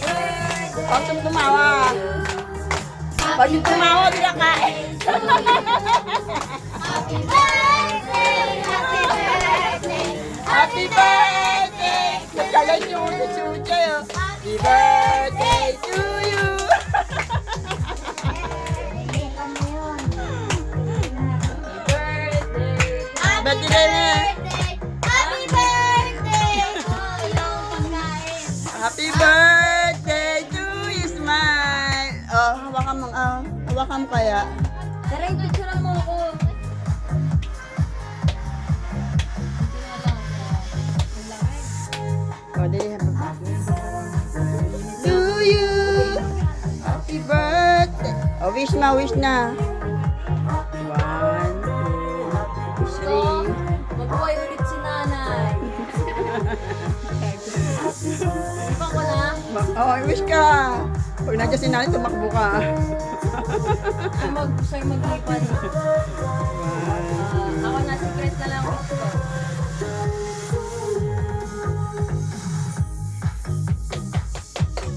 Huwag kang tumawa. Pag yung tumawa, di na kain. Happy birthday! Happy birthday! Happy birthday! Nagkalan yung susucha yun. Happy birthday to you! Birthday na! Happy birthday! Oh, yung pagkain. Happy birthday to you, smile! Oh, hawakan mo kaya. Tara, itutsura mo ako. Oh, dali, happy birthday. To you! Happy birthday! Oh, wish na. 1, 2, 3. Mabuhay ulit si nanay. Ipan ko na. Oh, wish ka! Pag nandiyan si nanay, tumakbo ka. Sa'yo maglipan. 1,